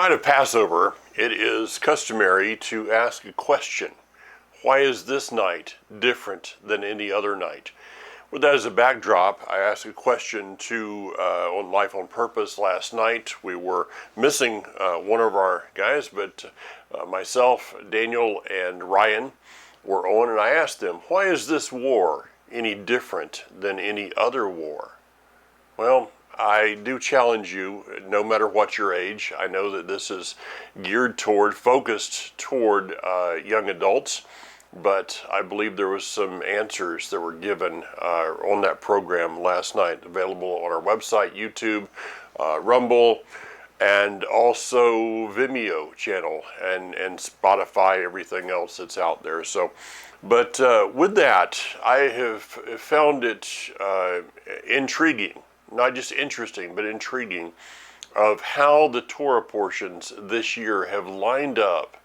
night of Passover, it is customary to ask a question. Why is this night different than any other night? With that as a backdrop, I asked a question on Life on Purpose last night. We were missing one of our guys, but myself, Daniel, and Ryan were on, and I asked them, why is this war any different than any other war? Well, I do challenge you, no matter what your age. I know that this is focused toward young adults, but I believe there was some answers that were given on that program last night, available on our website, YouTube, Rumble, and also Vimeo channel, and Spotify, everything else that's out there. So, but with that, I have found it intriguing. Not just interesting, but intriguing, of how the Torah portions this year have lined up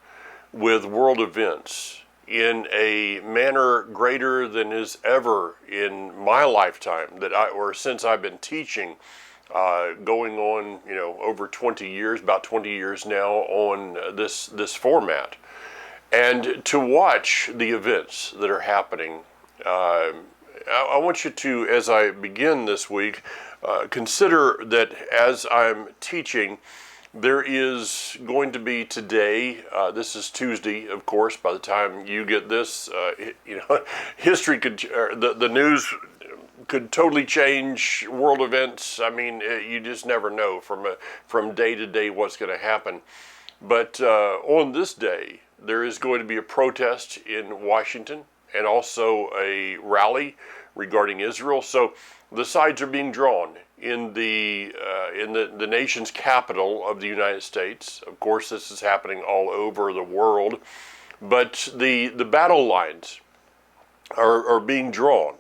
with world events in a manner greater than is ever in my lifetime, or since I've been teaching, going on, over 20 years, about 20 years now on this format. And to watch the events that are happening, I want you to, as I begin this week, consider that as I'm teaching, there is going to be today, this is Tuesday, of course, by the time you get this, history the news could totally change world events. I mean, you just never know from day to day what's going to happen. But on this day, there is going to be a protest in Washington and also a rally regarding Israel. So the sides are being drawn in the nation's capital of the United States. Of course, this is happening all over the world, but the battle lines are being drawn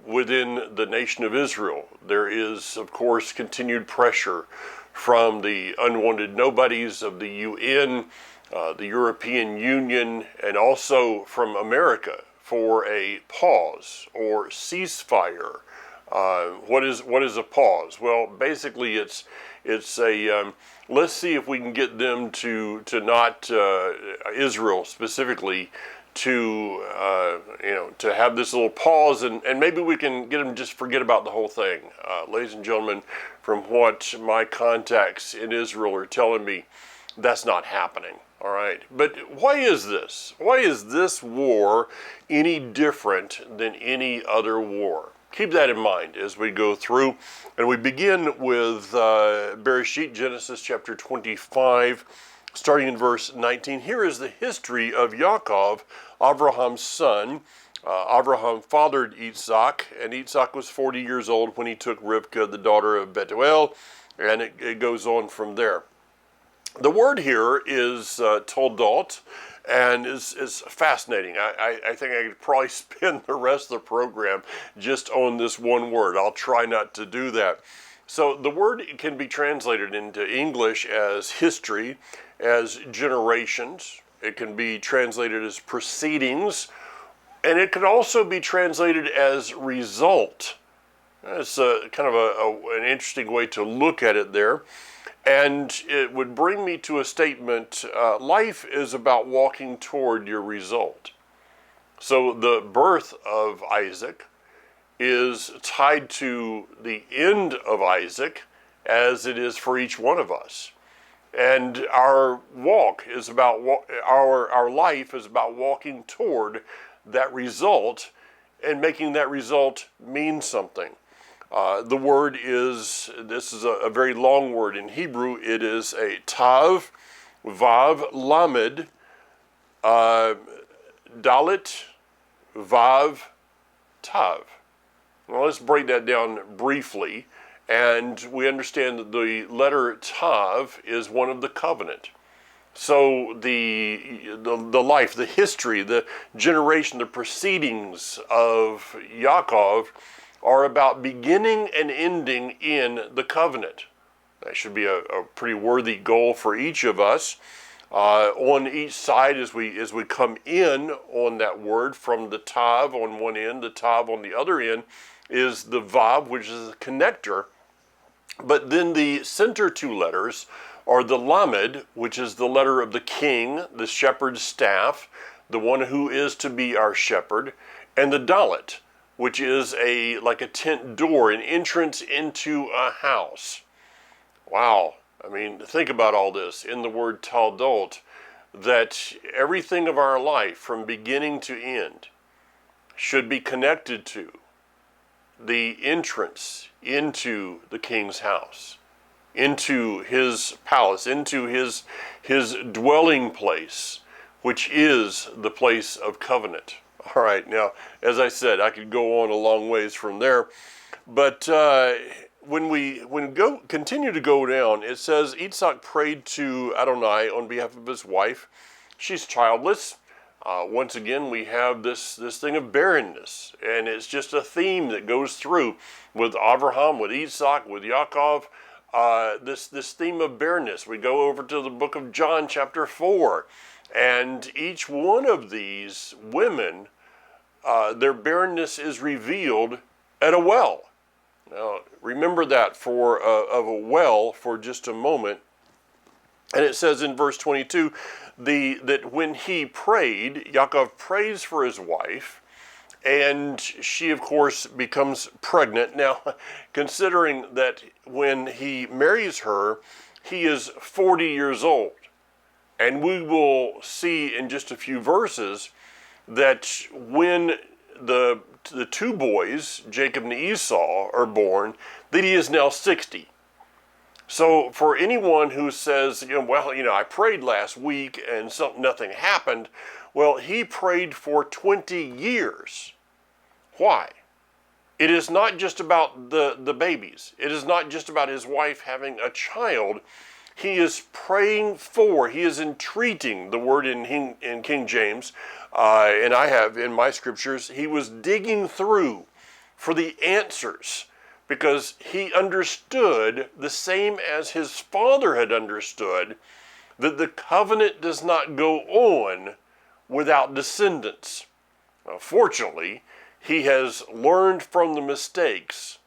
within the nation of Israel. There is, of course, continued pressure from the unwanted nobodies of the UN, the European Union, and also from America for a pause or ceasefire. What is a pause? Well, basically, it's a let's see if we can get them to not Israel specifically to have this little pause, and maybe we can get them to just forget about the whole thing. Ladies and gentlemen, from what my contacts in Israel are telling me, that's not happening. All right, but why is this? Why is this war any different than any other war? Keep that in mind as we go through, and we begin with Bereshit, Genesis chapter 25, starting in verse 19. Here is the history of Yaakov, Abraham's son. Abraham fathered Isaac, and Isaac was 40 years old when he took Rivkah, the daughter of Bethuel, and it goes on from there. The word here is toldot, and is fascinating. I think I could probably spend the rest of the program just on this one word. I'll try not to do that. So the word can be translated into English as history, as generations. It can be translated as proceedings, and it could also be translated as result. It's kind of an interesting way to look at it there. And it would bring me to a statement, life is about walking toward your result. So the birth of Isaac is tied to the end of Isaac, as it is for each one of us. And our walk is about, our life is about walking toward that result and making that result mean something. The word this is a very long word in Hebrew. It is a tav, vav, lamed, dalit, vav, tav. Well, let's break that down briefly. And we understand that the letter tav is one of the covenant. So the life, the history, the generation, the proceedings of Yaakov are about beginning and ending in the covenant. That should be a pretty worthy goal for each of us. On each side, as we come in on that word, from the tav on one end, the tav on the other end, is the vav, which is a connector. But then the center two letters are the Lamed, which is the letter of the king, the shepherd's staff, the one who is to be our shepherd, and the Dalet, which is like a tent door, an entrance into a house. Wow. I mean, think about all this in the word Taldot, that everything of our life from beginning to end should be connected to the entrance into the king's house, into his palace, into his dwelling place, which is the place of covenant. All right, now, as I said, I could go on a long ways from there, but when we continue to go down, it says Yitzhak prayed to Adonai on behalf of his wife. She's childless. Once again, we have this thing of barrenness, and it's just a theme that goes through with Abraham, with Isaac, with Yaakov. This theme of barrenness. We go over to the book of John, chapter 4, and each one of these women, their barrenness is revealed at a well. Now, remember that of a well for just a moment. And it says in verse 22 that when he prayed, Yaakov prays for his wife, and she, of course, becomes pregnant. Now, considering that when he marries her, he is 40 years old. And we will see in just a few verses that when the two boys, Jacob and Esau, are born, that he is now 60. So for anyone who says, I prayed last week and nothing happened, well, he prayed for 20 years. Why? It is not just about the babies. It is not just about his wife having a child. He is praying for, he is entreating, the word in King James, and I have in my scriptures, he was digging through for the answers, because he understood, the same as his father had understood, that the covenant does not go on without descendants. Now, fortunately, he has learned from the mistakes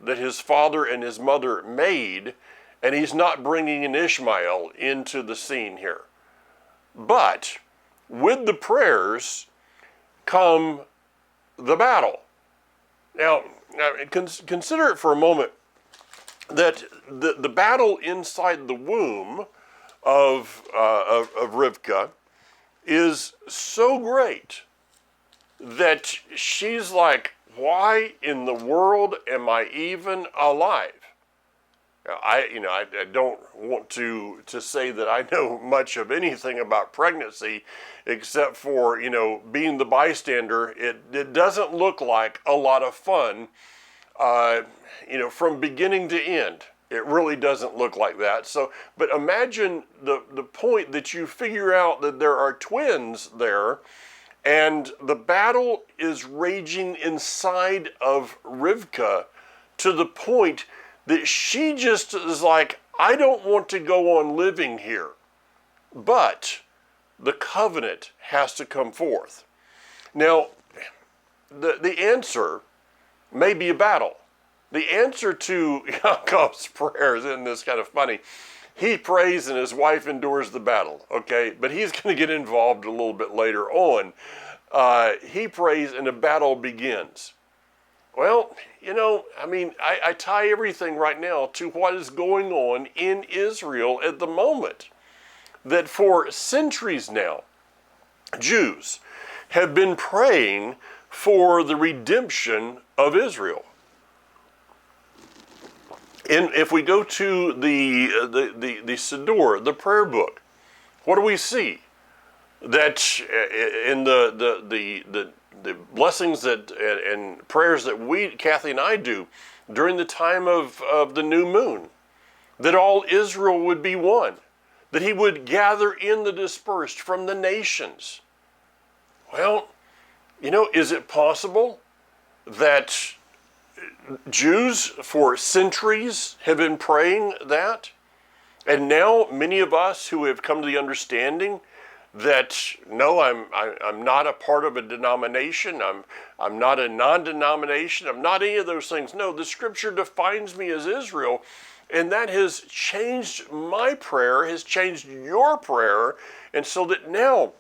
that his father and his mother made, and he's not bringing an Ishmael into the scene here. But with the prayers come the battle. Now consider it for a moment that the battle inside the womb of Rivka is so great that she's like, why in the world am I even alive? I don't want to say that I know much of anything about pregnancy, except for, being the bystander. It doesn't look like a lot of fun, from beginning to end. It really doesn't look like that. So, but imagine the point that you figure out that there are twins there, and the battle is raging inside of Rivka to the point that she just is like, I don't want to go on living here. But the covenant has to come forth. Now, the answer may be a battle. The answer to Yaakov's prayers, isn't this kind of funny? He prays and his wife endures the battle, okay? But he's going to get involved a little bit later on. He prays and the battle begins. Well, I tie everything right now to what is going on in Israel at the moment. That for centuries now, Jews have been praying for the redemption of Israel. And if we go to the Siddur, the prayer book, what do we see? That in the blessings and prayers that Kathy and I do during the time of the new moon, that all Israel would be one, that he would gather in the dispersed from the nations. Well, is it possible that Jews for centuries have been praying that? And now many of us who have come to the understanding that no, I'm not a part of a denomination, I'm not a non-denomination, I'm not any of those things. No, the scripture defines me as Israel, And that has changed my prayer, has changed your prayer, and so that now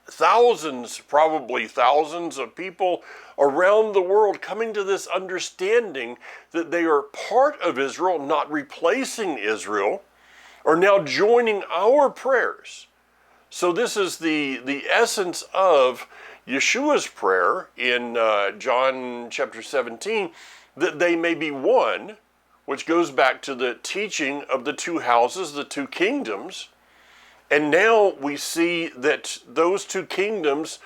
thousands, probably thousands of people around the world coming to this understanding that they are part of Israel, not replacing Israel, are now joining our prayers. So this is the essence of Yeshua's prayer in John chapter 17, that they may be one, which goes back to the teaching of the two houses, the two kingdoms. And now we see that those two kingdoms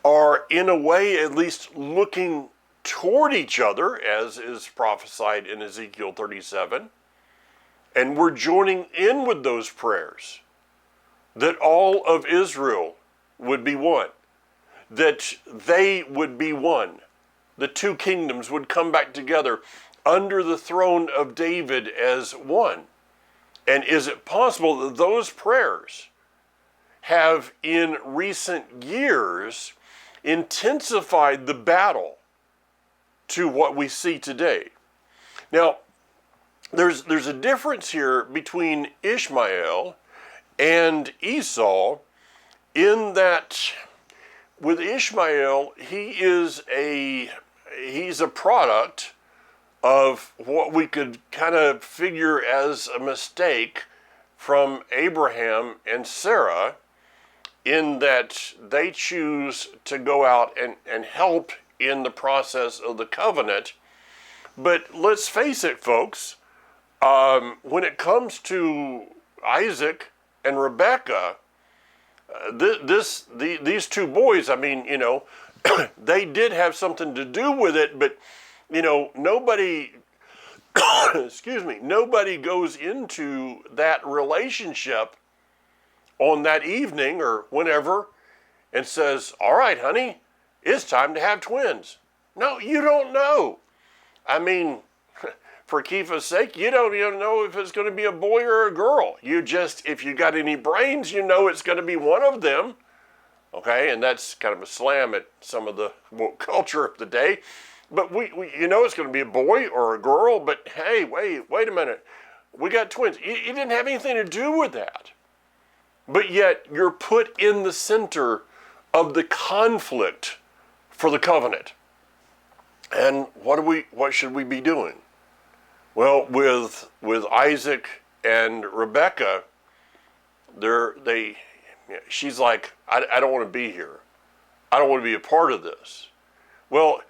are in a way at least looking toward each other, as is prophesied in Ezekiel 37. And we're joining in with those prayers that all of Israel would be one, that they would be one. The two kingdoms would come back together under the throne of David as one. And is it possible that those prayers have in recent years intensified the battle to what we see today? Now, there's a difference here between Ishmael and Esau, in that with Ishmael, he's a product of what we could kind of figure as a mistake from Abraham and Sarah, in that they choose to go out and help in the process of the covenant. But let's face it, folks, when it comes to Isaac and Rebekah, these two boys, I mean, you know, they did have something to do with it, but, you know, nobody, excuse me, nobody goes into that relationship on that evening or whenever and says, all right, honey, it's time to have twins. No, you don't know. I mean, for Kifa's sake, you don't even know if it's going to be a boy or a girl. You just, if you got any brains, you know it's going to be one of them. Okay, and that's kind of a slam at some of the woke culture of the day. But we you know it's going to be a boy or a girl, but hey, wait a minute. We got twins. You didn't have anything to do with that. But yet you're put in the center of the conflict for the covenant. And what should we be doing? Well, with Isaac and Rebekah, she's like, I don't want to be here. I don't want to be a part of this. Well,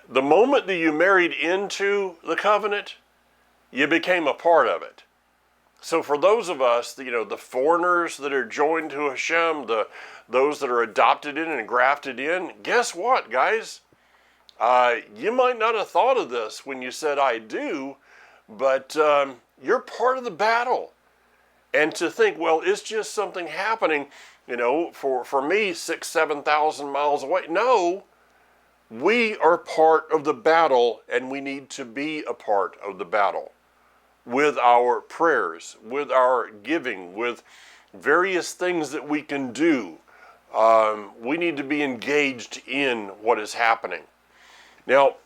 the moment that you married into the covenant, you became a part of it. So for those of us, you know, the foreigners that are joined to Hashem, those that are adopted in and grafted in, guess what, guys? You might not have thought of this when you said I do, but you're part of the battle. And to think, well, it's just something happening, you know, for me, 6,000-7,000 miles away. No, we are part of the battle, and we need to be a part of the battle with our prayers, with our giving, with various things that we can do. We need to be engaged in what is happening. Now,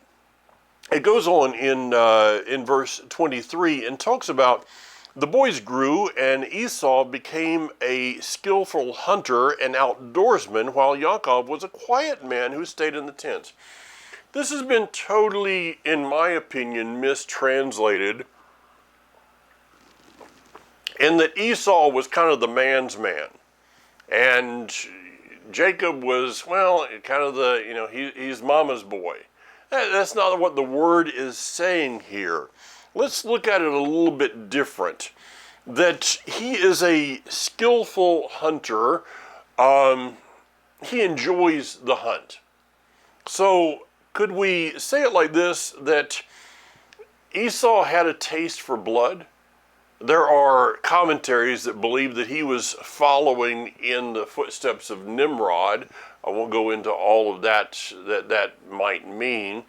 it goes on in verse 23 and talks about the boys grew, and Esau became a skillful hunter and outdoorsman, while Yaakov was a quiet man who stayed in the tents. This has been totally, in my opinion, mistranslated, in that Esau was kind of the man's man, and Jacob was, well, kind of the, you know, he's mama's boy. That's not what the word is saying here. Let's look at it a little bit different. That he is a skillful hunter. He enjoys the hunt. So could we say it like this, that Esau had a taste for blood? There are commentaries that believe that he was following in the footsteps of Nimrod. I won't go into all of that might mean,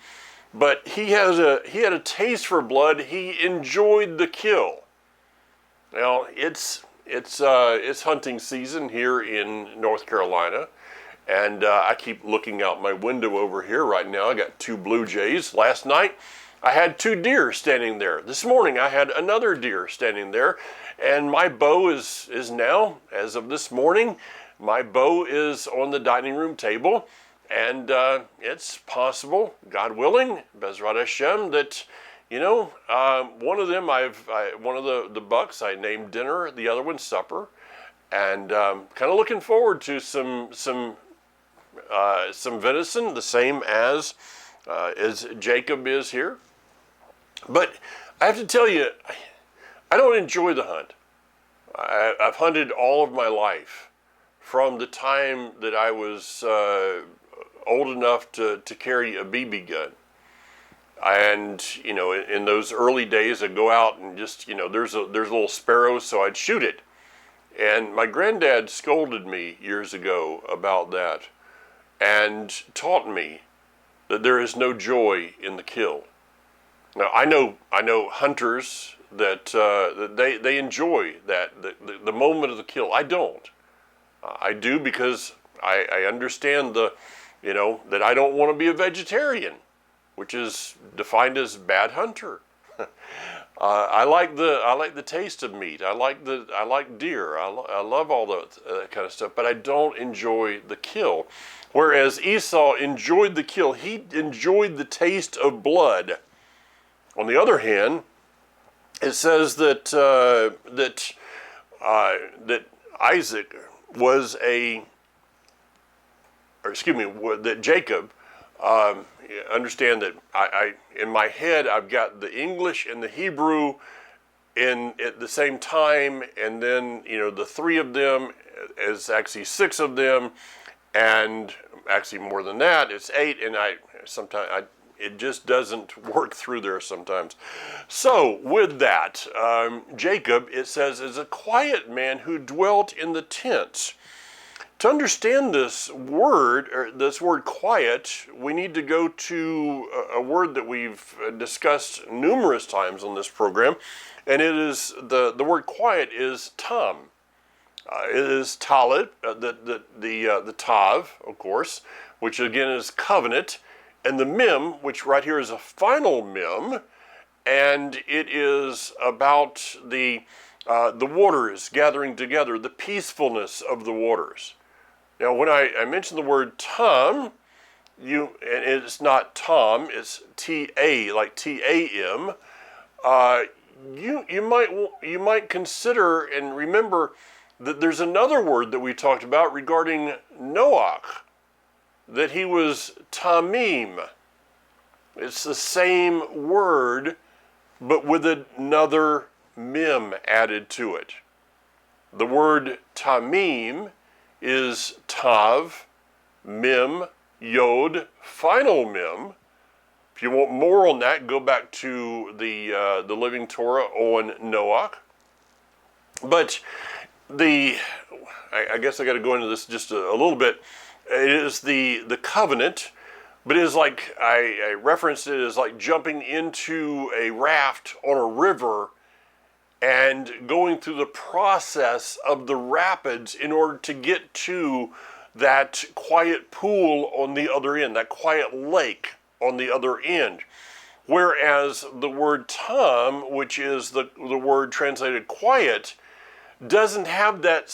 but he had a taste for blood. He enjoyed the kill. Now it's hunting season here in North Carolina, and I keep looking out my window over here right now. I got 2 blue jays. Last night I had 2 deer standing there. This morning I had another deer standing there, and my bow is now, as of this morning, my bow is on the dining room table, and it's possible, God willing, Bezrat Hashem, that one of them one of the bucks I named dinner, the other one supper, and kind of looking forward to some venison, the same as Jacob is here. But I have to tell you, I don't enjoy the hunt. I've hunted all of my life, from the time that I was old enough to carry a BB gun. And, in those early days, I'd go out and just, there's a little sparrow, so I'd shoot it. And my granddad scolded me years ago about that and taught me that there is no joy in the kill. Now, I know hunters that they enjoy that, the moment of the kill. I don't. I do because I understand that I don't want to be a vegetarian, which is defined as bad hunter. I like the taste of meat. I like deer. I love all that kind of stuff, but I don't enjoy the kill. Whereas Esau enjoyed the kill, he enjoyed the taste of blood. On the other hand, it says that Isaac was that Jacob. Understand that I in my head I've got the English and the Hebrew in at the same time, and then the 3 of them is actually 6 of them, and actually more than that, it's 8, and it just doesn't work through there sometimes. So with that, Jacob, it says, is a quiet man who dwelt in the tents. To understand this word quiet, we need to go to a word that we've discussed numerous times on this program, and it is the word quiet is tam. It is talit, the tav, of course, which again is covenant, and the mem, which right here is a final mem, and it is about the waters gathering together, the peacefulness of the waters. Now, when I mention the word tam, and it's not Tom, it's T-A, like T-A-M, you might consider and remember that there's another word that we talked about regarding Noach, that he was Tamim. It's the same word, but with another mem added to it. The word Tamim is Tav, Mem, Yod, final Mem. If you want more on that, go back to the Living Torah on Noach. But I guess I got to go into this just a little bit. It is the covenant, but it is like, I referenced it as like jumping into a raft on a river and going through the process of the rapids in order to get to that quiet pool on the other end, that quiet lake on the other end. Whereas the word tam, which is the word translated quiet, doesn't have that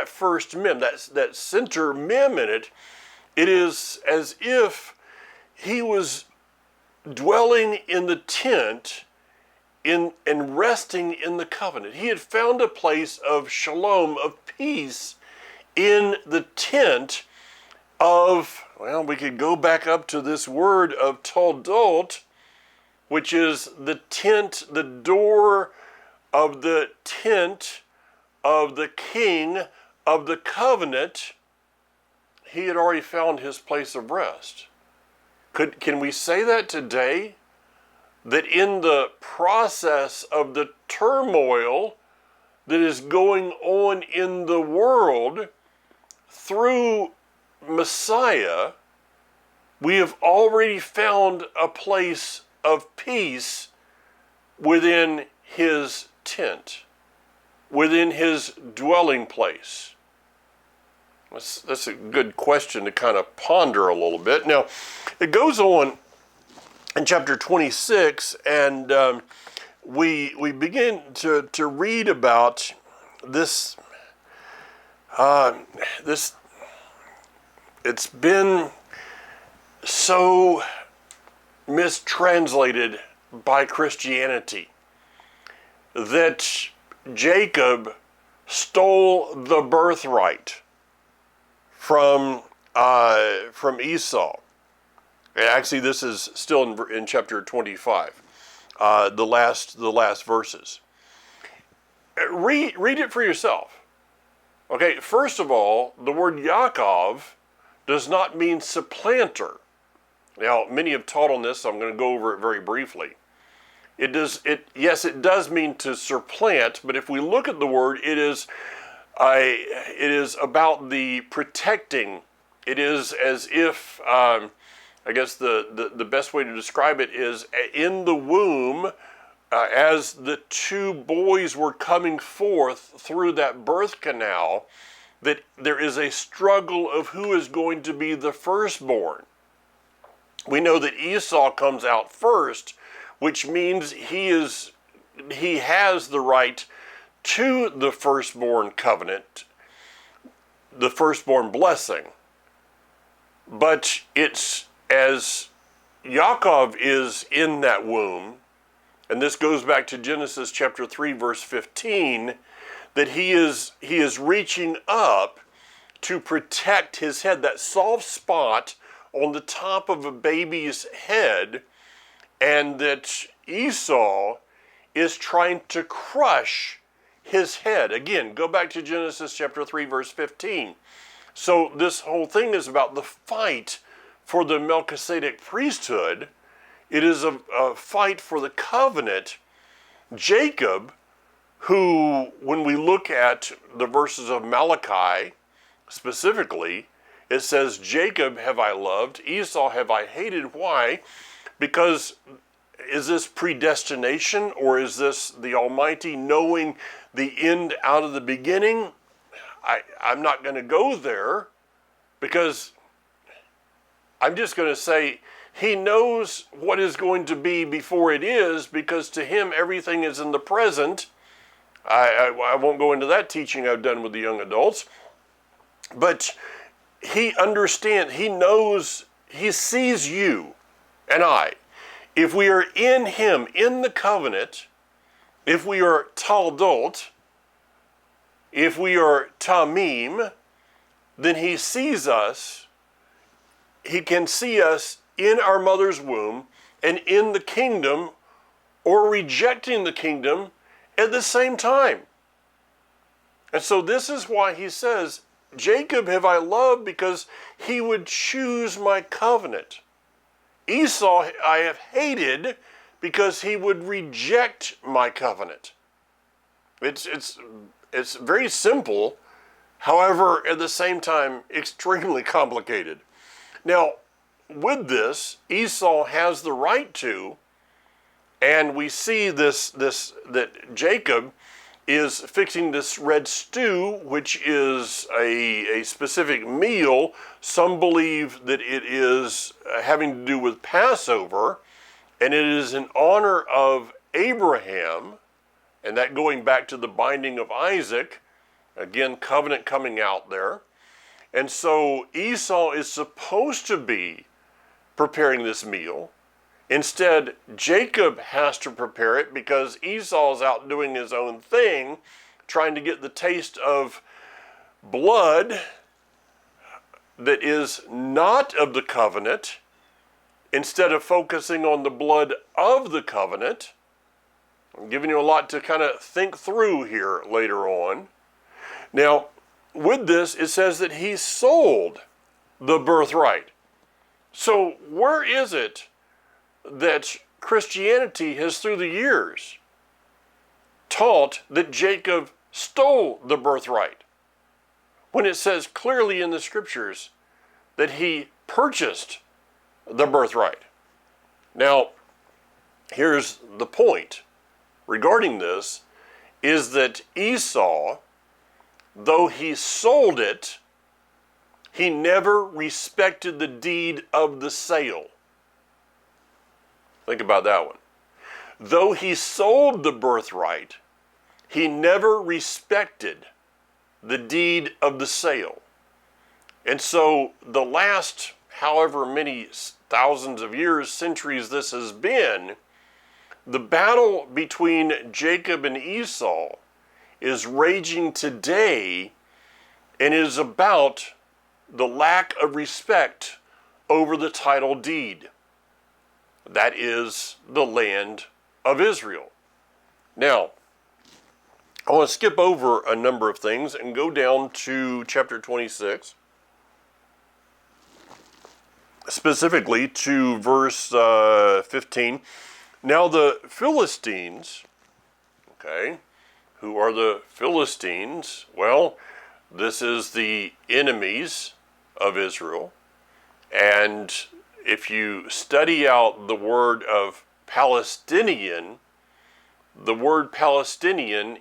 first mem, that center mem in it. It is as if he was dwelling in the tent and resting in the covenant. He had found a place of shalom, of peace, in the tent of, well, we could go back up to this word of toldot, which is the tent, the door of the tent of the king of the covenant. He had already found his place of rest. Can we say that today? That in the process of the turmoil that is going on in the world, through Messiah, we have already found a place of peace within his tent, within his dwelling place. That's a good question to kind of ponder a little bit. Now, it goes on in chapter 26, and we begin to read about this. This it's been so mistranslated by Christianity that Jacob stole the birthright from Esau. Actually, this is still in chapter 25, the last verses. Read it for yourself. Okay, first of all, the word Yaakov does not mean supplanter. Now, many have taught on this, so I'm going to go over it very briefly. Yes, it does mean to supplant, but if we look at the word, it is about the protecting. It is as if, I guess the best way to describe it is in the womb, as the two boys were coming forth through that birth canal, that there is a struggle of who is going to be the firstborn. We know that Esau comes out first, which means he has the right to the firstborn covenant, the firstborn blessing. But it's as Yaakov is in that womb, and this goes back to Genesis chapter 3, verse 15, that he is reaching up to protect his head, that soft spot on the top of a baby's head, and that Esau is trying to crush his head. Again, go back to Genesis chapter 3, verse 15. So this whole thing is about the fight for the Melchizedek priesthood. It is a fight for the covenant. Jacob, who, when we look at the verses of Malachi specifically, it says, Jacob have I loved, Esau have I hated. Why? Because is this predestination, or is this the Almighty knowing the end out of the beginning? I'm not going to go there, because I'm just going to say he knows what is going to be before it is, because to him everything is in the present. I won't go into that teaching I've done with the young adults, but he understands, he knows, he sees you and I. If we are in him, in the covenant, if we are taldot, if we are tamim, then he sees us. He can see us in our mother's womb and in the kingdom, or rejecting the kingdom at the same time. And so this is why he says, Jacob have I loved, because he would choose my covenant. Esau I have hated, because he would reject my covenant. It's very simple, however, at the same time, extremely complicated. Now, with this, Esau has the right to, and we see that Jacob is fixing this red stew, which is a specific meal. Some believe that it is having to do with Passover, and it is in honor of Abraham, and that going back to the binding of Isaac, again, covenant coming out there. And so Esau is supposed to be preparing this meal. Instead, Jacob has to prepare it, because Esau's out doing his own thing, trying to get the taste of blood that is not of the covenant, instead of focusing on the blood of the covenant. I'm giving you a lot to kind of think through here later on. Now, with this, it says that he sold the birthright. So where is it that Christianity has through the years taught that Jacob stole the birthright, when it says clearly in the scriptures that he purchased the birthright? Now, here's the point regarding this, is that Esau, though he sold it, he never respected the deed of the sale. Think about that one. Though he sold the birthright, he never respected the deed of the sale. And so the last however many thousands of years, centuries this has been, the battle between Jacob and Esau is raging today and is about the lack of respect over the title deed. That is the land of Israel. Now, I want to skip over a number of things and go down to chapter 26, specifically to verse 15. Now the Philistines, okay, who are the Philistines? Well, this is the enemies of Israel. And if you study out the word of Palestinian, the word Palestinian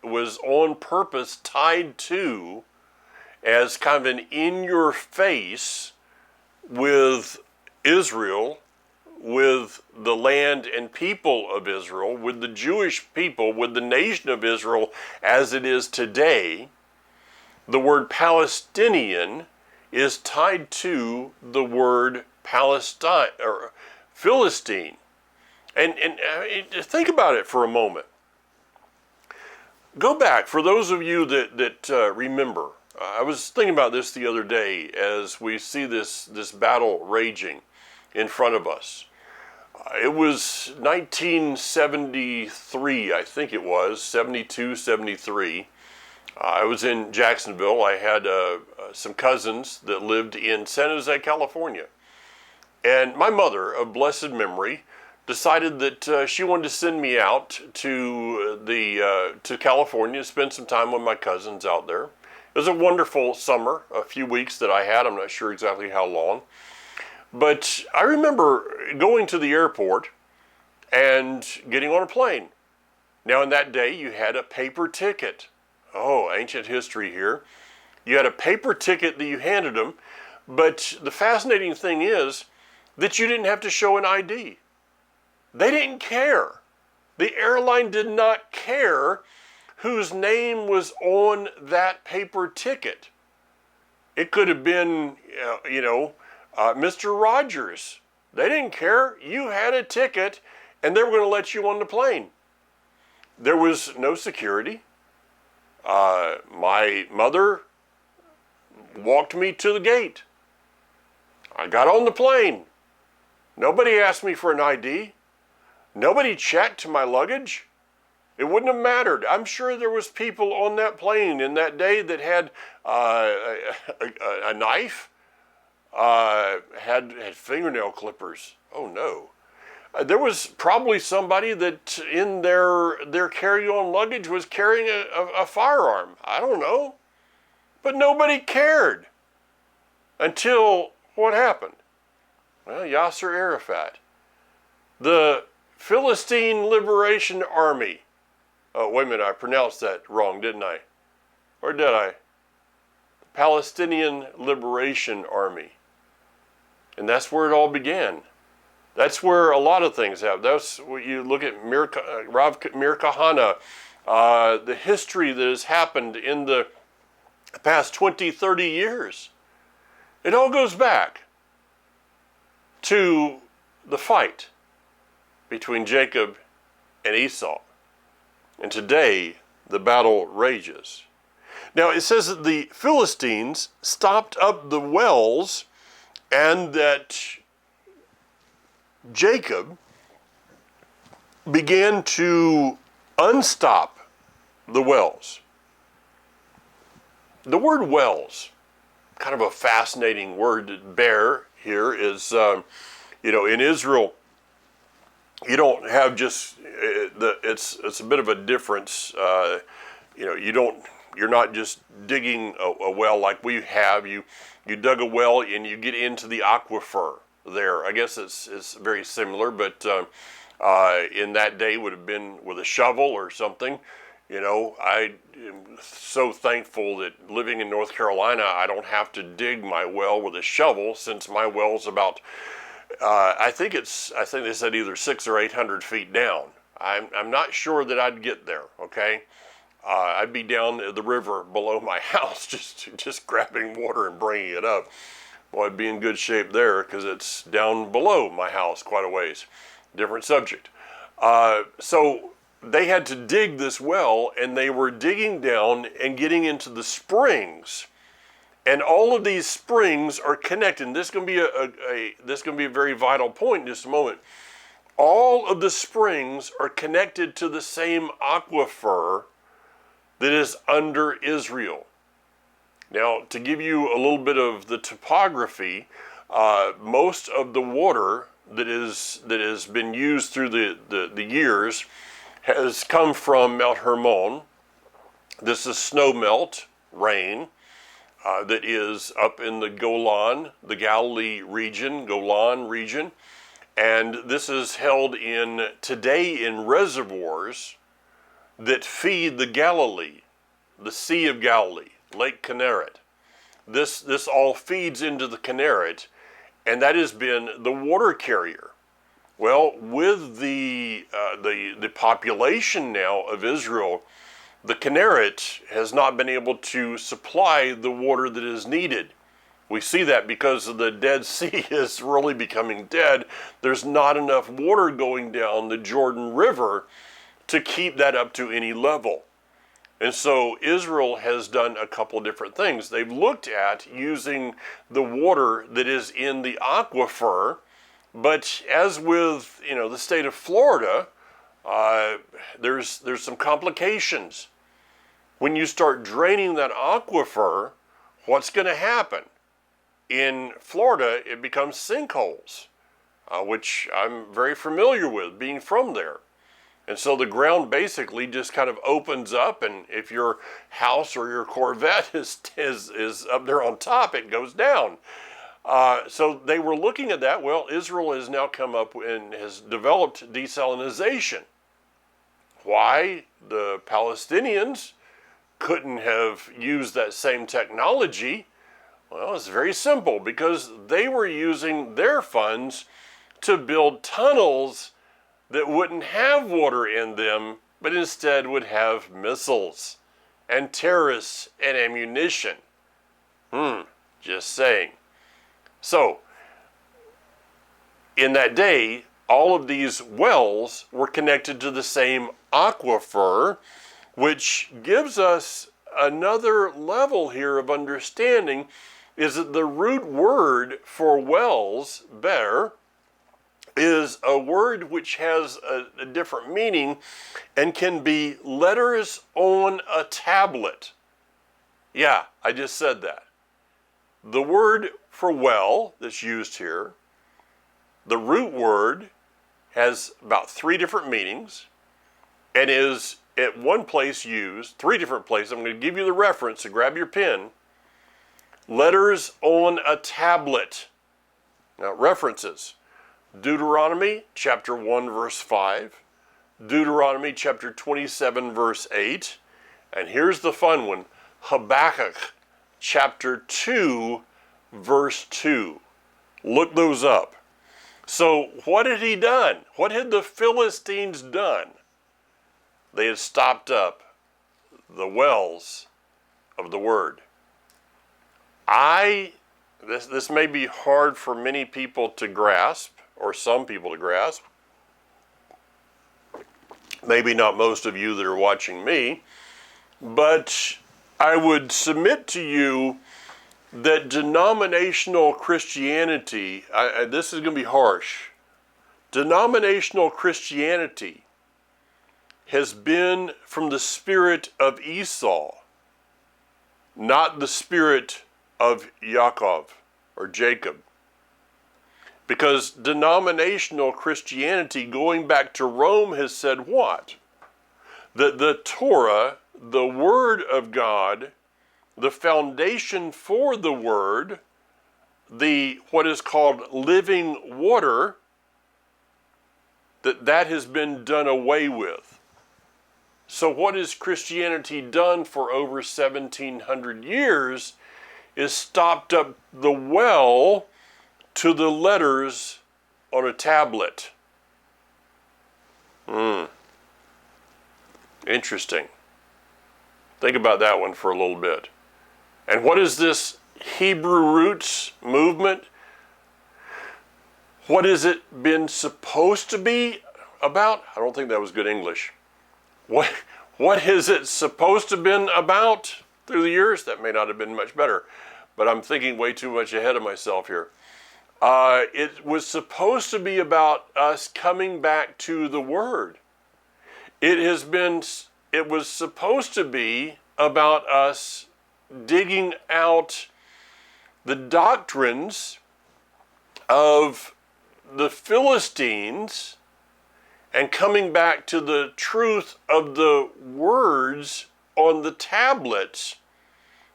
was on purpose tied to as kind of an in-your-face with Israel, with the land and people of Israel, with the Jewish people, with the nation of Israel as it is today. The word Palestinian is tied to the word Palestine or Philistine. And think about it for a moment. Go back, for those of you that remember. I was thinking about this the other day as we see this battle raging in front of us. It was 1973, I think it was, 72, 73. I was in Jacksonville. I had some cousins that lived in San Jose, California. And my mother, of blessed memory, decided that she wanted to send me out to California to spend some time with my cousins out there. It was a wonderful summer, a few weeks that I had. I'm not sure exactly how long. But I remember going to the airport and getting on a plane. Now, in that day, you had a paper ticket. Oh, ancient history here. You had a paper ticket that you handed them, but the fascinating thing is that you didn't have to show an ID. They didn't care. The airline did not care whose name was on that paper ticket. It could have been, Mr. Rogers. They didn't care. You had a ticket, and they were going to let you on the plane. There was no security. My mother walked me to the gate. I got on the plane. Nobody asked me for an ID. Nobody checked my luggage. It wouldn't have mattered. I'm sure there was people on that plane in that day that had a knife, had fingernail clippers. Oh no. There was probably somebody that in their carry-on luggage was carrying a firearm. I don't know. But nobody cared until what happened? Well, Yasser Arafat. The Philistine Liberation Army. Oh, wait a minute, I pronounced that wrong, didn't I? Or did I? The Palestinian Liberation Army. And that's where it all began. That's where a lot of things happen. That's what you look at Mir Kahane, the history that has happened in the past 20, 30 years. It all goes back to the fight between Jacob and Esau. And today, the battle rages. Now, it says that the Philistines stopped up the wells and that Jacob began to unstop the wells. The word wells, kind of a fascinating word to bear here, is, in Israel, you don't have just it's a bit of a difference. You're not just digging a well like we have. You dug a well and you get into the aquifer there. I guess it's very similar, but in that day would have been with a shovel or something. I am so thankful that living in North Carolina, I don't have to dig my well with a shovel, since my well's about I think they said either 600 or 800 feet down. I'm not sure that I'd get there. Okay, I'd be down at the river below my house, just grabbing water and bringing it up. Well, I'd be in good shape there because it's down below my house quite a ways. Different subject. So they had to dig this well, and they were digging down and getting into the springs. And all of these springs are connected. And this is going to be a very vital point in just a moment. All of the springs are connected to the same aquifer that is under Israel. Now, to give you a little bit of the topography, most of the water that has been used through the years has come from Mount Hermon. This is snow melt, rain, that is up in the Golan, the Galilee region, Golan region. And this is held today in reservoirs that feed the Galilee, the Sea of Galilee, Lake Kinneret. This all feeds into the Kinneret, and that has been the water carrier. Well, with the population now of Israel, the Kinneret has not been able to supply the water that is needed. We see that because the Dead Sea is really becoming dead. There's not enough water going down the Jordan River to keep that up to any level. And so Israel has done a couple different things. They've looked at using the water that is in the aquifer, but as with the state of Florida, there's some complications. When you start draining that aquifer, what's going to happen? In Florida, it becomes sinkholes, which I'm very familiar with, being from there. And so the ground basically just kind of opens up, and if your house or your Corvette is up there on top, it goes down. So they were looking at that. Well, Israel has now come up and has developed desalination. Why the Palestinians couldn't have used that same technology? Well, it's very simple, because they were using their funds to build tunnels that wouldn't have water in them, but instead would have missiles and terrorists and ammunition. Just saying. So, in that day, all of these wells were connected to the same aquifer, which gives us another level here of understanding, is that the root word for wells, ber, is a word which has a different meaning and can be letters on a tablet. Yeah, I just said that. The word for well that's used here, the root word has about 3 different meanings and is at one place used, 3 different places. I'm going to give you the reference, so grab your pen. Letters on a tablet. Now, references. Deuteronomy chapter 1 verse 5, Deuteronomy chapter 27 verse 8, and here's the fun one, Habakkuk chapter 2 verse 2. Look those up. So what had he done? What had the Philistines done? They had stopped up the wells of the word. This may be hard for many people to grasp, or some people to grasp. Maybe not most of you that are watching me, but I would submit to you that denominational Christianity, this is going to be harsh, denominational Christianity has been from the spirit of Esau, not the spirit of Yaakov or Jacob. Because denominational Christianity, going back to Rome, has said what? That the Torah, the Word of God, the foundation for the Word, what is called living water, that has been done away with. So what has Christianity done for over 1700 years is stopped up the well to the letters on a tablet. Interesting. Think about that one for a little bit. And what is this Hebrew roots movement? What has it been supposed to be about? I don't think that was good English. What has it supposed to have been about through the years? That may not have been much better, but I'm thinking way too much ahead of myself here. It was supposed to be about us coming back to the Word. It was supposed to be about us digging out the doctrines of the Philistines and coming back to the truth of the words on the tablets.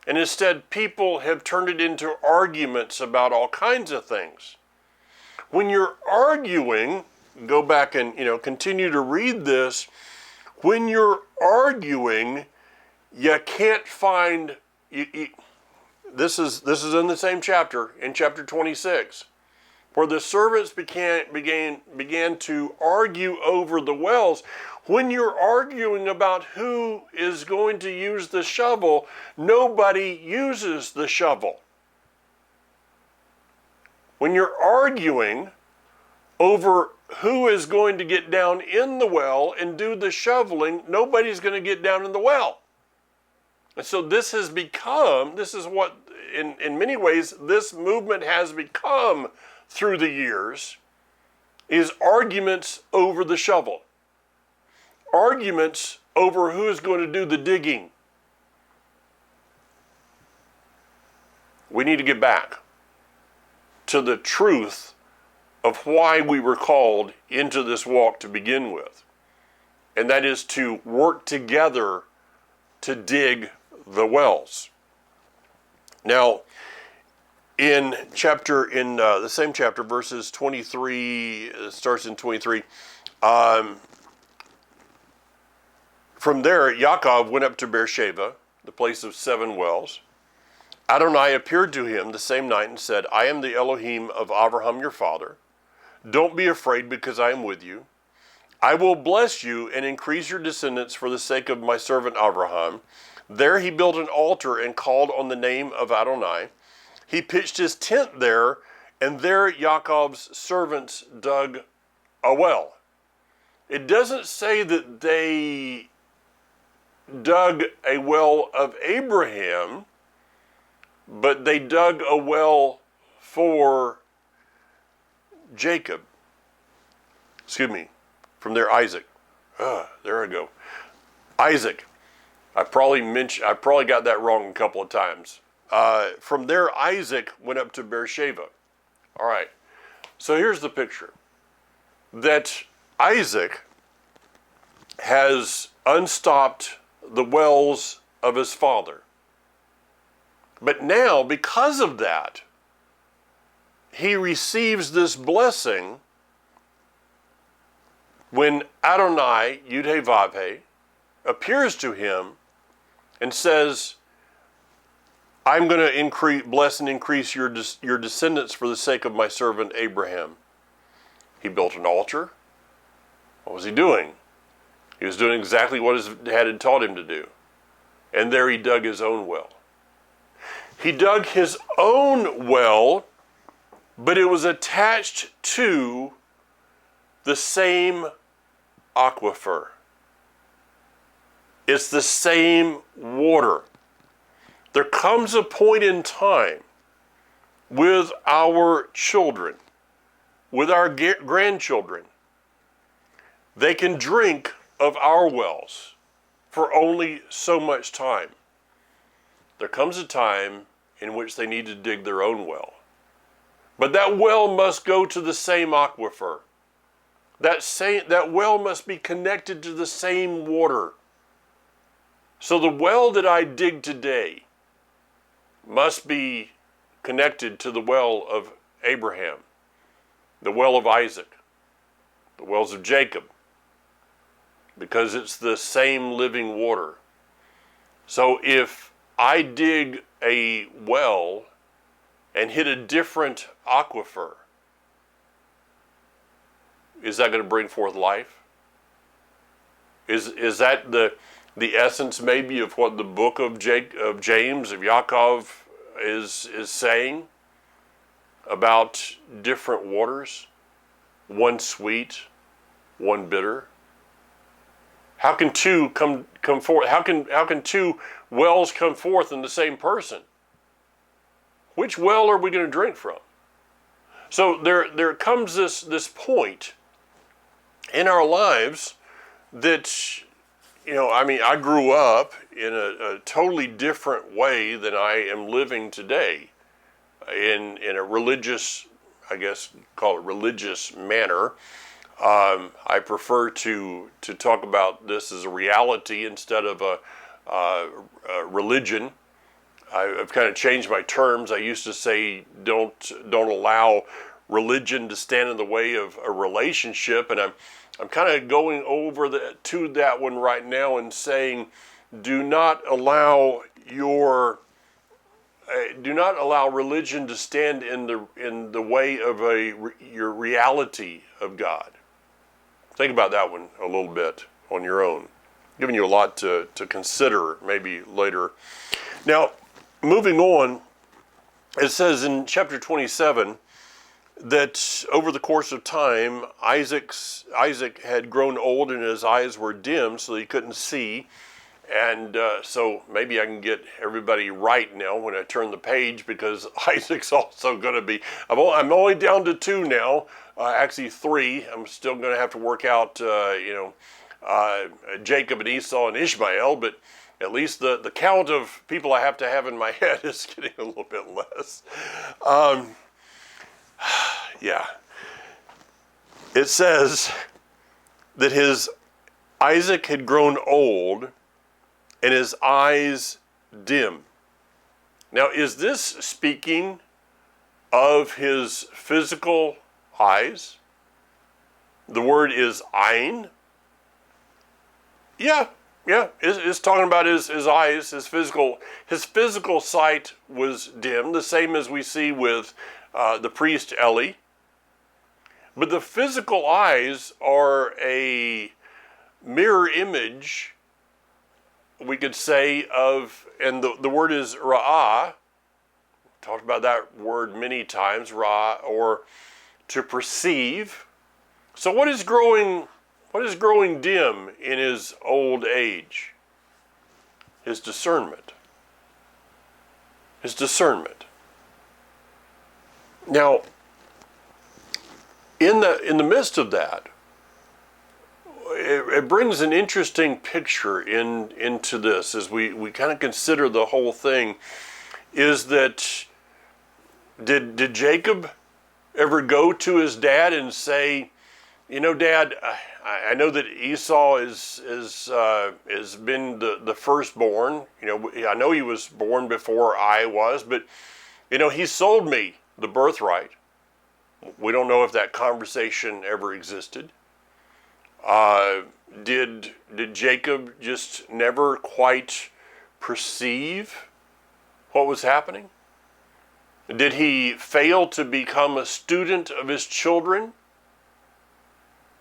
And instead, people have turned it into arguments about all kinds of things. When you're arguing, go back and continue to read this. When you're arguing, you can't find. This is in the same chapter, in chapter 26, where the servants began to argue over the wells. When you're arguing about who is going to use the shovel, nobody uses the shovel. When you're arguing over who is going to get down in the well and do the shoveling, nobody's going to get down in the well. And so this is what, in many ways, this movement has become through the years, is arguments over the shovel. Arguments over who's going to do the digging. We need to get back to the truth of why we were called into this walk to begin with. And that is to work together to dig the wells. Now, in the same chapter, verses 23, starts in 23, from there, Yaakov went up to Beersheba, the place of 7 wells. Adonai appeared to him the same night and said, I am the Elohim of Abraham your father. Don't be afraid, because I am with you. I will bless you and increase your descendants for the sake of my servant Abraham. There he built an altar and called on the name of Adonai. He pitched his tent there, and there Yaakov's servants dug a well. It doesn't say that they dug a well of Abraham, but they dug a well for Jacob. From there Isaac. There I go. Isaac. I probably got that wrong a couple of times. From there Isaac went up to Beersheba. All right. So here's the picture. That Isaac has unstopped the wells of his father. But now, because of that, he receives this blessing when Adonai, Yud-Heh-Vav-Heh, appears to him and says, I'm going to bless and increase your descendants for the sake of my servant Abraham. He built an altar. What was he doing? He was doing exactly what his dad had taught him to do. And there he dug his own well. He dug his own well, but it was attached to the same aquifer. It's the same water. There comes a point in time with our children, with our grandchildren, they can drink of our wells for only so much time. There comes a time in which they need to dig their own well. But that well must go to the same aquifer. That well must be connected to the same water. So the well that I dig today must be connected to the well of Abraham, the well of Isaac, the wells of Jacob, because it's the same living water. So if I dig a well and hit a different aquifer, is that going to bring forth life? Is that the essence maybe of what the book of James, of Yaakov, is saying about different waters, one sweet, one bitter? How can two come forth? How can two wells come forth in the same person? Which well are we going to drink from? So there comes this point in our lives that, I grew up in a totally different way than I am living today, in a religious, I guess, call it religious manner. I prefer to talk about this as a reality instead of a religion. I've kind of changed my terms. I used to say don't allow religion to stand in the way of a relationship, and I'm kind of going over to that one right now and saying, do not allow religion to stand in the way of your reality of God. Think about that one a little bit on your own. Giving you a lot to consider maybe later. Now, moving on, it says in chapter 27 that over the course of time, Isaac had grown old and his eyes were dim, so he couldn't see. And so maybe I can get everybody right now when I turn the page, because Isaac's also going to be, I'm only down to 2 now, actually 3. I'm still going to have to work out, Jacob and Esau and Ishmael, but at least the count of people I have to have in my head is getting a little bit less. Yeah. It says that Isaac had grown old and his eyes dim. Now, is this speaking of his physical eyes? The word is ein. Yeah, it's talking about his eyes, his physical sight was dim, the same as we see with the priest Eli. But the physical eyes are a mirror image, we could say, of, and the word is ra'ah. Talked about that word many times, ra'ah, or to perceive. So what is growing dim in his old age? His discernment. His discernment. Now, in the midst of that, it brings an interesting picture into this as we kind of consider the whole thing. Is that did Jacob ever go to his dad and say, Dad, I know that Esau has been the firstborn. I know he was born before I was, but he sold me the birthright. We don't know if that conversation ever existed. Did Jacob just never quite perceive what was happening? Did he fail to become a student of his children?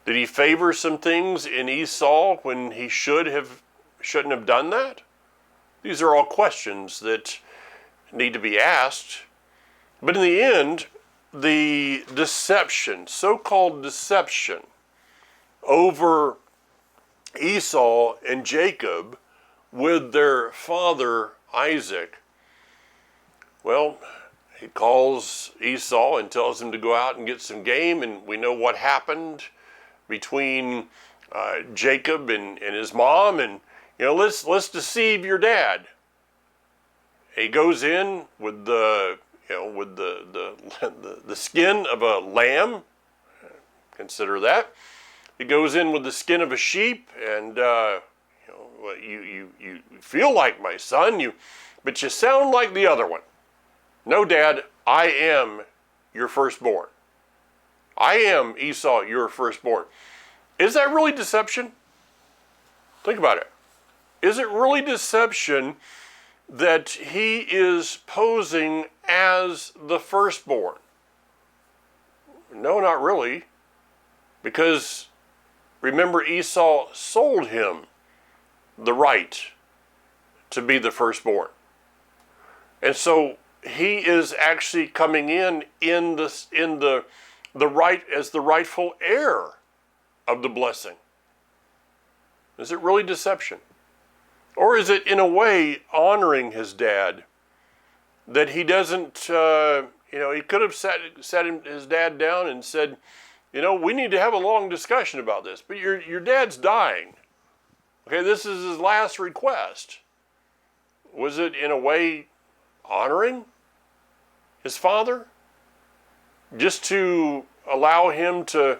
Did he favor some things in Esau when he shouldn't have done that? These are all questions that need to be asked. But in the end, the deception, so-called deception, over Esau and Jacob with their father Isaac, well, he calls Esau and tells him to go out and get some game, and we know what happened between Jacob and his mom, and let's deceive your dad. He goes in with the skin of a lamb. Consider that. He goes in with the skin of a sheep, and you feel like my son, but you sound like the other one. No, Dad, I am your firstborn. I am Esau, your firstborn. Is that really deception? Think about it. Is it really deception that he is posing as the firstborn? No, not really. Because remember, Esau sold him the right to be the firstborn. And so he is actually coming in the right as the rightful heir of the blessing. Is it really deception? Or is it in a way honoring his dad that he doesn't, he could have sat his dad down and said, we need to have a long discussion about this, but your dad's dying. Okay, this is his last request. Was it in a way honoring his father? Just to allow him to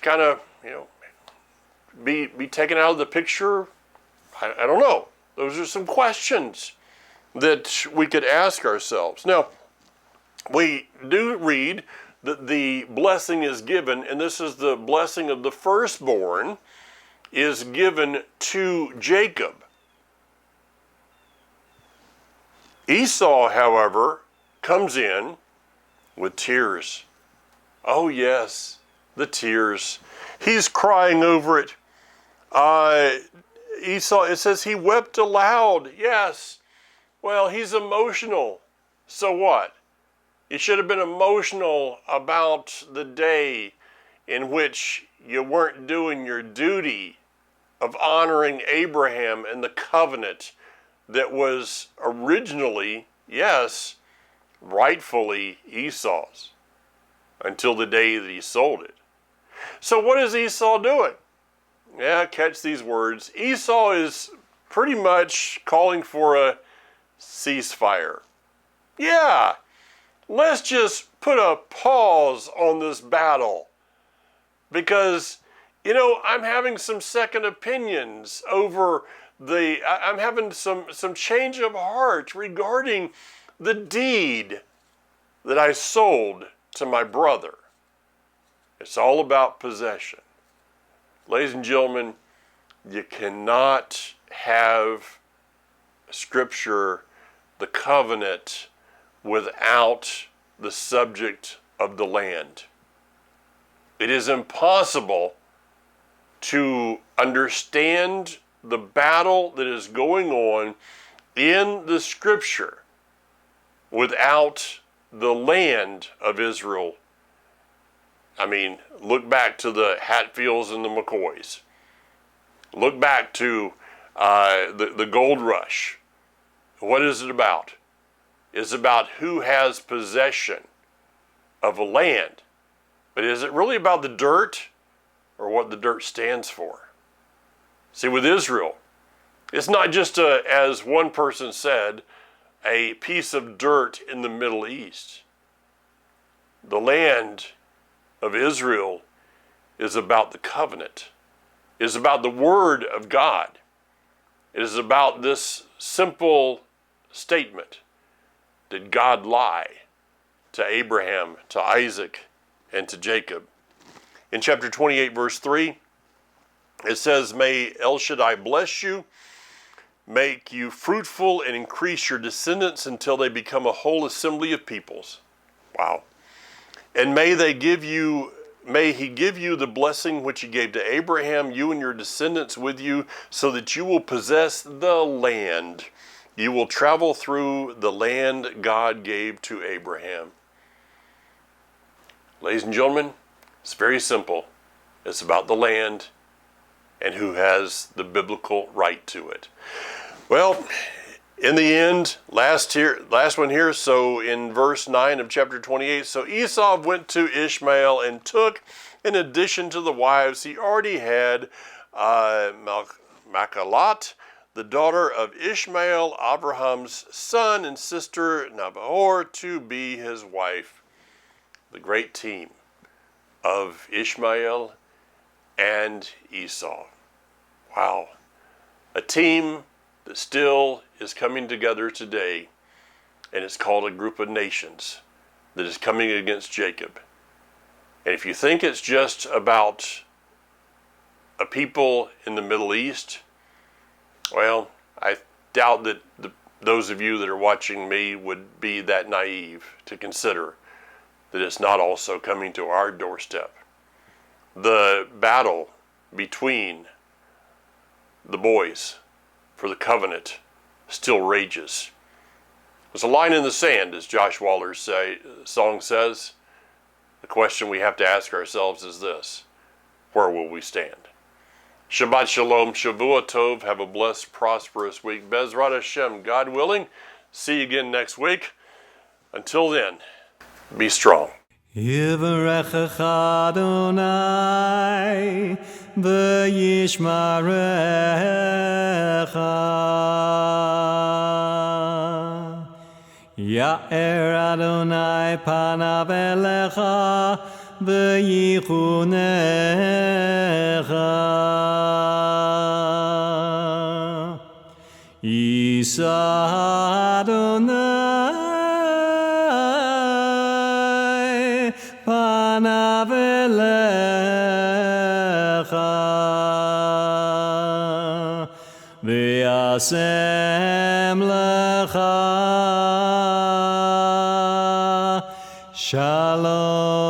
kind of, be taken out of the picture? I don't know. Those are some questions that we could ask ourselves. Now, we do read that the blessing is given, and this is the blessing of the firstborn, is given to Jacob. Esau, however, comes in with tears. Oh yes, the tears. He's crying over it. Esau, it says he wept aloud. Yes. Well, he's emotional. So what? You should have been emotional about the day in which you weren't doing your duty of honoring Abraham and the covenant that was originally, yes, rightfully Esau's, until the day that he sold it. So what is Esau doing? Yeah, catch these words. Esau is pretty much calling for a ceasefire. Yeah, let's just put a pause on this battle because, I'm having some second opinions over I'm having some change of heart regarding the deed that I sold to my brother. It's all about possession. Ladies and gentlemen, you cannot have Scripture, the covenant, without the subject of the land. It is impossible to understand the battle that is going on in the Scripture without the land of Israel. I mean, look back to the Hatfields and the McCoys. Look back to the gold rush. What is it about? It's about who has possession of a land. But is it really about the dirt or what the dirt stands for? See, with Israel, it's not just as one person said, a piece of dirt in the Middle East. The land of Israel is about the covenant. It is about the Word of God. It is about this simple statement: did God lie to Abraham, to Isaac, and to Jacob? In chapter 28, verse 3, it says, "May El Shaddai bless you, make you fruitful, and increase your descendants until they become a whole assembly of peoples." Wow. "And may he give you the blessing which he gave to Abraham, you and your descendants with you, so that you will possess the land. You will travel through the land God gave to Abraham." Ladies and gentlemen, it's very simple. It's about the land and who has the biblical right to it. Well, in the end, last one here, so in verse 9 of chapter 28, "So Esau went to Ishmael and took, in addition to the wives he already had, Machpelah, the daughter of Ishmael, Abraham's son, and sister Nahor, to be his wife." The great team of Ishmael and Esau. Wow. A team that still is coming together today, and it's called a group of nations that is coming against Jacob. And if you think it's just about a people in the Middle East, well, I doubt that those of you that are watching me would be that naive to consider that it's not also coming to our doorstep. The battle between the boys for the covenant still rages. There's a line in the sand, as Josh Waller's song says. The question we have to ask ourselves is this: where will we stand? Shabbat Shalom, Shavua Tov. Have a blessed, prosperous week. Bezrat Hashem, God willing. See you again next week. Until then, be strong. Yivarechecha Adonai v'yishmarecha. Ya'er Adonai panav elecha v'yichunecha. Yisa Adonai panav elecha v'yasem lecha Shalom.